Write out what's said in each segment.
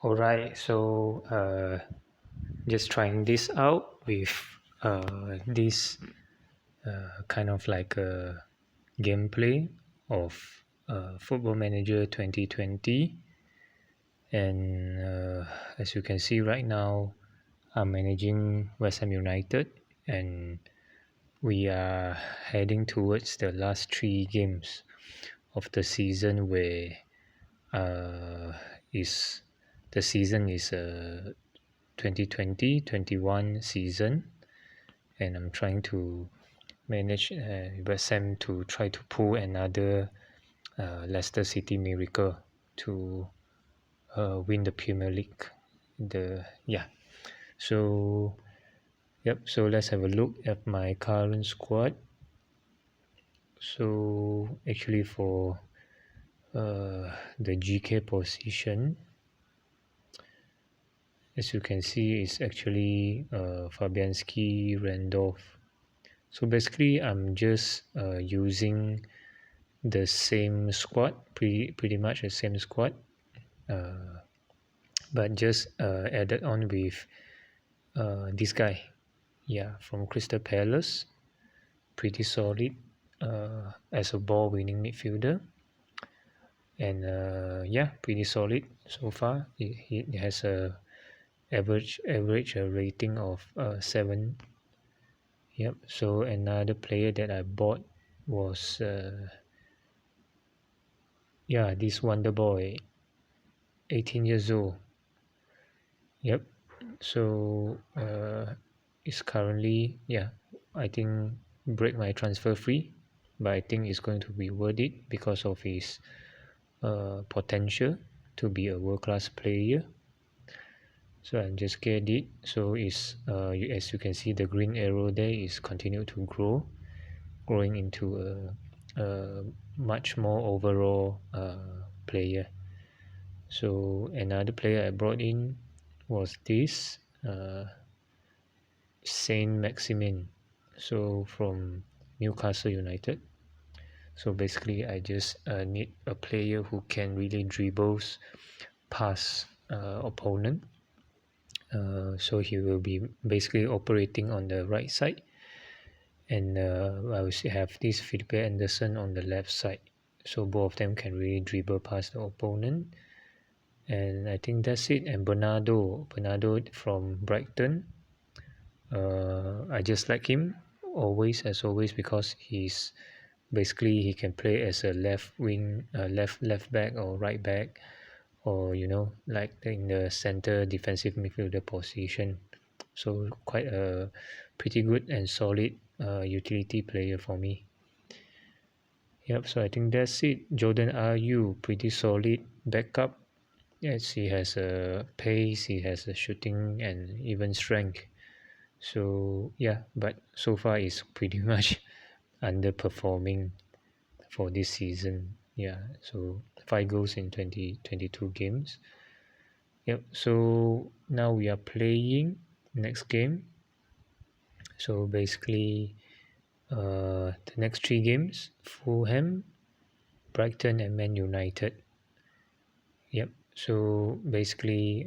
Alright, so just trying this out with this kind of like a gameplay of Football Manager 2020. And as you can see right now, I'm managing West Ham United, and we are heading towards the last three games of the season, where is the season is 2020-21 season, and I'm trying to manage West Ham to try to pull another Leicester City miracle to win the Premier League. So so let's have a look at my current squad. So actually for the GK position, as you can see, is actually Fabianski, Randolph. So basically, I'm just using the same squad, pretty much the same squad, but just added on with this guy, from Crystal Palace, pretty solid as a ball-winning midfielder, and pretty solid so far. He has a average rating of 7. So another player that I bought was this wonder boy, 18 years old. So it's currently, I think, break my transfer free, but I think it's going to be worth it because of his potential to be a world-class player. So I just get it. So it's as you can see, the green arrow there is continue to growing into a much more overall player. So another player I brought in was this Saint Maximin, so from Newcastle United. So basically, I just need a player who can really dribbles past opponent. So he will be basically operating on the right side, and I will have this Felipe Anderson on the left side. So both of them can really dribble past the opponent. And I think that's it. And Bernardo from Brighton. I just like him always because he's basically he can play as a left wing, left back or right back, or like in the center defensive midfielder position. So quite a pretty good and solid utility player for me. So I think that's it. Jordan Ayew, pretty solid backup. Yes, he has a pace, he has a shooting, and even strength. So but so far it's pretty much underperforming for this season. So 5 goals in 2022 games. So now we are playing next game. So basically the next 3 games: Fulham, Brighton, and Man United. So basically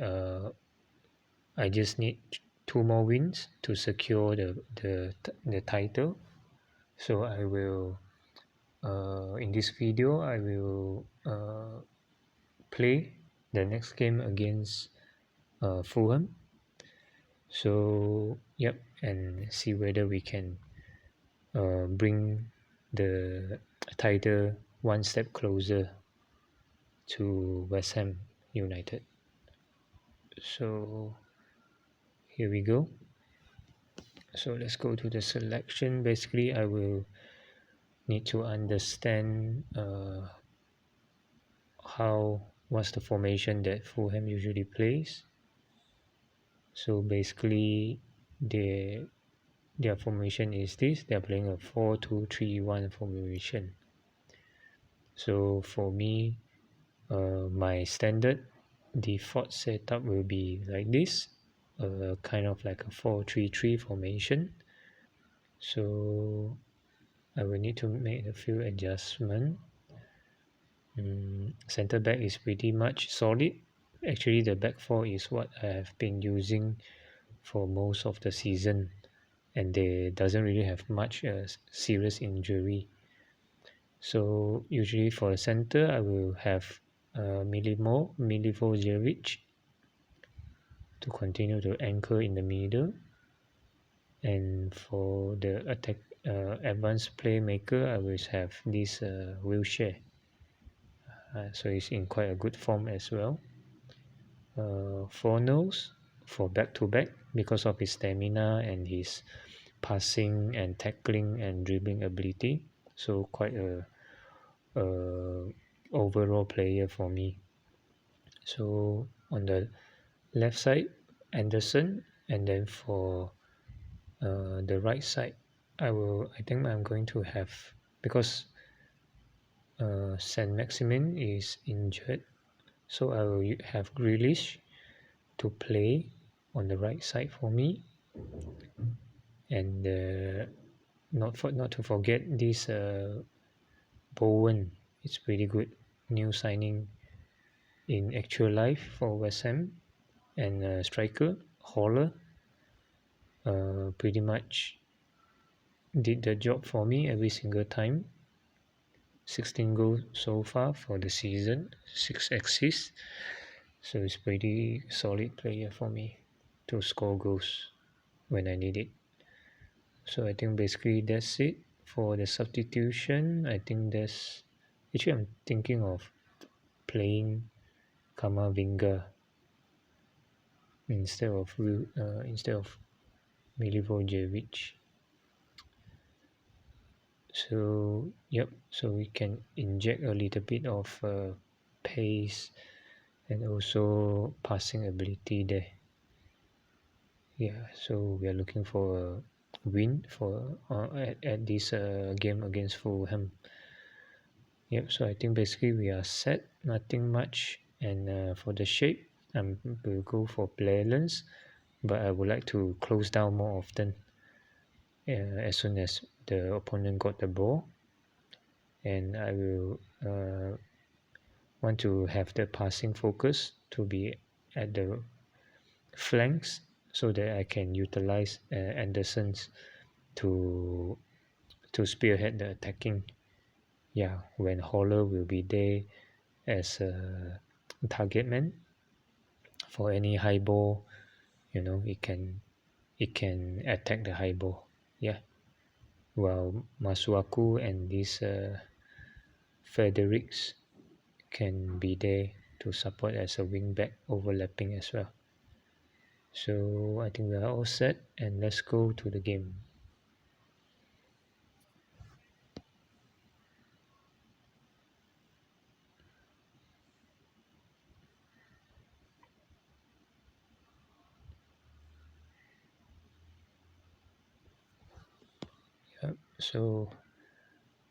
I just need 2 more wins to secure the title. So I will in this video I will play the next game against Fulham. So and see whether we can bring the title one step closer to West Ham United. So here we go. So let's go to the selection. Basically, I will need to understand what's the formation that Fulham usually plays. So basically, their formation is this. They're playing a 4-2-3-1 formation. So for me, my standard default setup will be like this, kind of like a 4-3-3 formation. So I will need to make a few adjustments. Center back is pretty much solid actually the back four is what I have been using for most of the season, and they doesn't really have much serious injury. So usually for the center, I will have Milivojevic to continue to anchor in the middle, and for the attack advanced playmaker, I will have this Wilshere. So he's in quite a good form as well. Fornals for back-to-back because of his stamina and his passing and tackling and dribbling ability. So quite a overall player for me. So on the left side, Anderson, and then for the right side, I think I'm going to have, because Saint Maximin is injured, so I will have Grealish to play on the right side for me, and not to forget this Bowen. It's pretty good new signing in actual life for West Ham, and striker Haller pretty much did the job for me every single time. 16 goals so far for the season, 6 assists. So it's pretty solid player for me to score goals when I need it. So I think basically that's it for the substitution. I think that's actually I'm thinking of playing Kamavinga instead of Milivojevic. So yep, so we can inject a little bit of pace and also passing ability there. Yeah, so we are looking for a win for at this game against Fulham. Yep, so I think basically we are set, nothing much. And for the shape, we'll go for balance, but I would like to close down more often as soon as the opponent got the ball. And I will want to have the passing focus to be at the flanks so that I can utilize Anderson's to spearhead the attacking. Yeah, when Haller will be there as a target man for any high ball, it can attack the high ball. Yeah, while Masuaku and this Fredericks can be there to support as a wing back overlapping as well. So I think we are all set, and let's go to the game. Yeah, so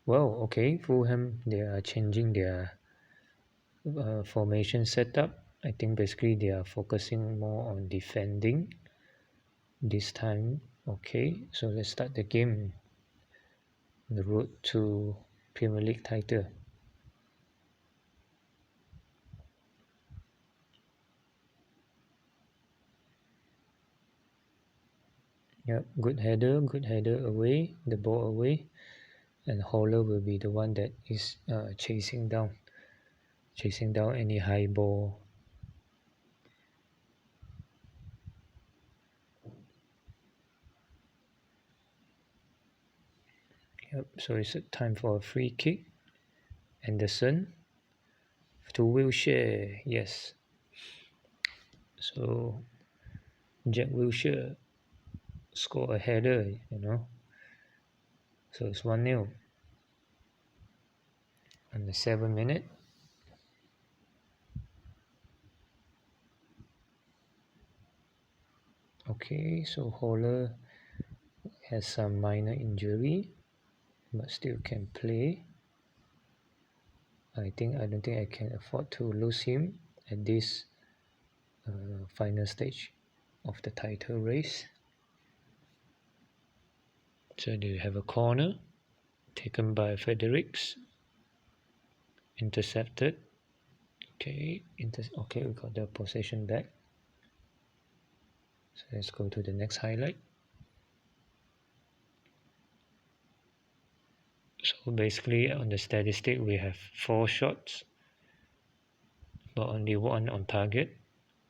well, okay, Fulham, they are changing their formation setup. I think basically they are focusing more on defending this time. Okay, so let's start the game. The road to Premier League title. Yep, good header away, the ball away, and Haller will be the one that is chasing down any high ball. Yep, so it's time for a free kick. Anderson to Wilshere, yes. So Jack Wilshere score a header. So it's 1-0 on the 7th minute. Okay, so Haller has some minor injury, but still can play. I don't think I can afford to lose him at this final stage of the title race. So they have a corner taken by Fredericks, intercepted, Okay, okay, we got the possession back. So let's go to the next highlight. So basically on the statistic we have 4 shots but only 1 on target.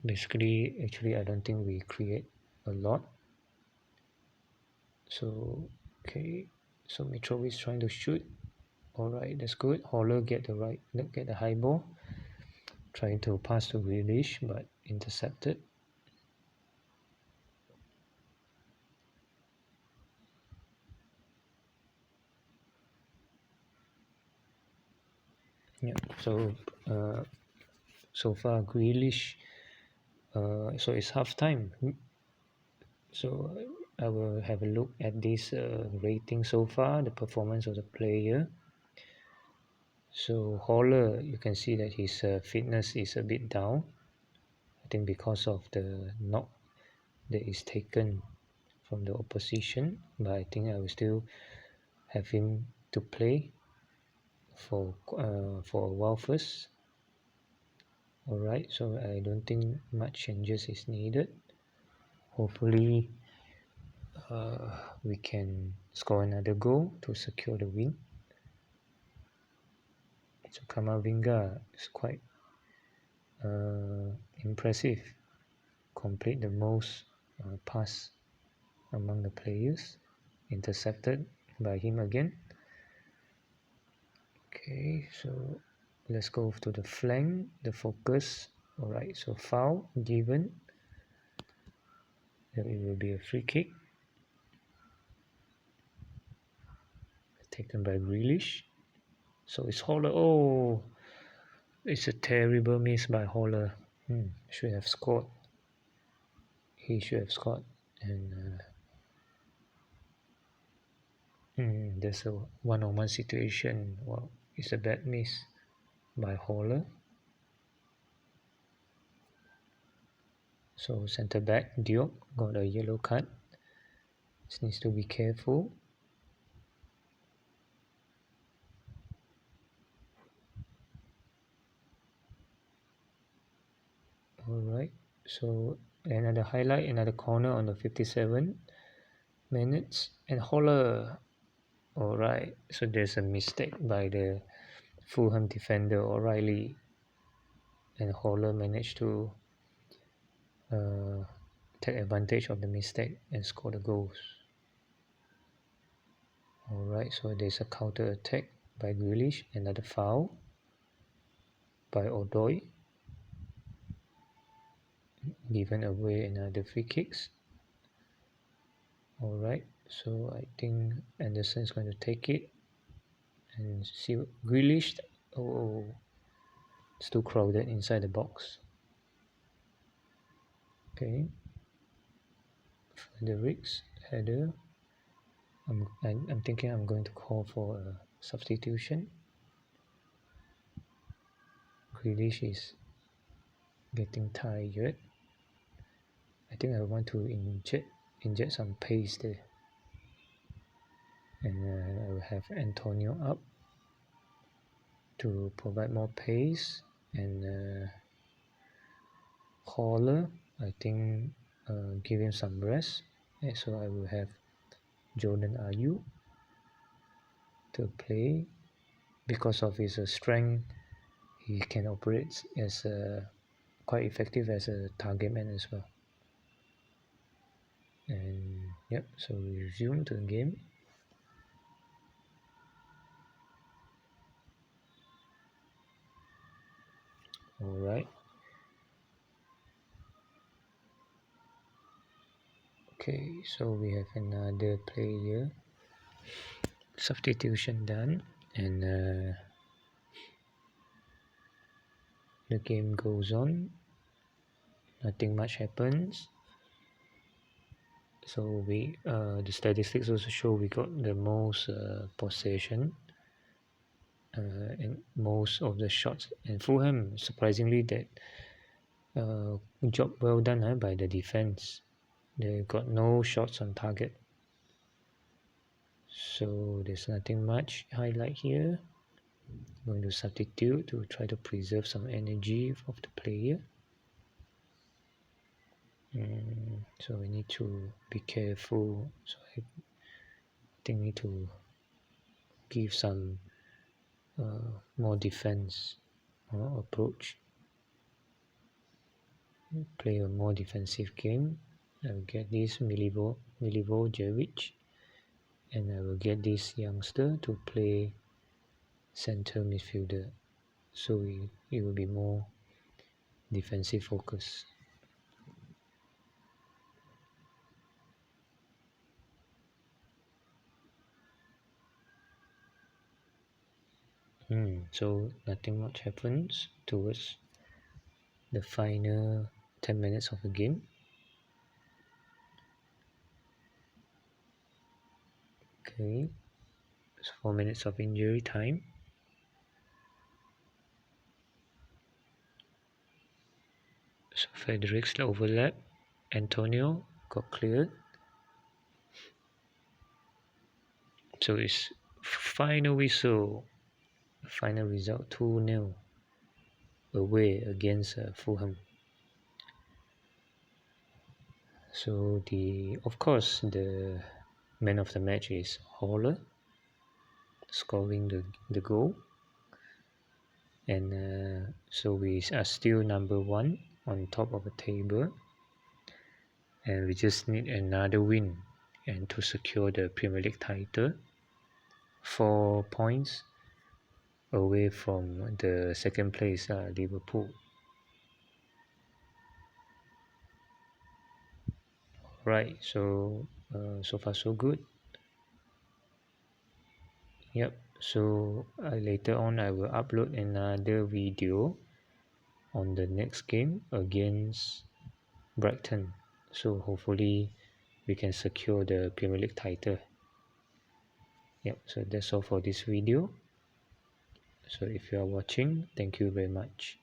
Basically actually I don't think we create a lot. So okay, so Mitrovic is trying to shoot. Alright, that's good. Haller get the high ball. Trying to pass to Grealish but intercepted. Yeah, so far Grealish, so it's half time. So I will have a look at this rating so far, the performance of the player. So Haller, you can see that his fitness is a bit down. I think because of the knock that is taken from the opposition, but I think I will still have him to play for a while first. Alright, so I don't think much changes is needed. Hopefully we can score another goal to secure the win. So Kamavinga is quite impressive. Complete the most pass among the players. Intercepted by him again. Okay, so let's go to the flank, the focus. Alright, so foul given. Then it will be a free kick. Taken by Grealish. So it's Haller. Oh, it's a terrible miss by Haller. Should have scored. He should have scored. And there's a one-on-one situation. Well, it's a bad miss by Haller. So centre back Diop got a yellow card. This needs to be careful. Alright, so another highlight, another corner on the 57 minutes, and Haller. Alright, so there's a mistake by the Fulham defender O'Reilly, and Haller managed to take advantage of the mistake and score the goals. Alright, so there's a counter attack by Grealish, another foul by Odoi, given away another free kicks. Alright, so I think Anderson is going to take it and see Grealish. Oh, it's too crowded inside the box. Okay, Fredericks header. I'm thinking I'm going to call for a substitution. Grealish is getting tired. I think I want to inject some pace there. And I will have Antonio up to provide more pace. And Haller, I think give him some rest. And so I will have Jordan Ayew to play. Because of his strength, he can operate as quite effective as a target man as well. And yep, so we resume to the game. Alright. Okay, so we have another player. Substitution done, and the game goes on. Nothing much happens. So we the statistics also show we got the most possession and most of the shots. And Fulham, surprisingly, that job well done by the defense. They got no shots on target. So there's nothing much highlight here. I'm going to substitute to try to preserve some energy of the player. So we need to be careful. So I think we need to give some more defense approach. Play a more defensive game. I will get this Milivojevic, and I will get this youngster to play center midfielder. So it will be more defensive focus. So nothing much happens towards the final 10 minutes of the game. Okay, it's 4 minutes of injury time. So Fredericks overlap. Antonio got cleared. So it's final whistle. Final result 2-0 away against Fulham. So of course the man of the match is Haller, scoring the goal, and so we are still number 1 on top of the table, and we just need another win and to secure the Premier League title. 4 points away from the second place Liverpool. Right, so so far so good. Yep, so later on I will upload another video on the next game against Brighton, so hopefully we can secure the Premier League title. Yep, so that's all for this video. So if you are watching, thank you very much.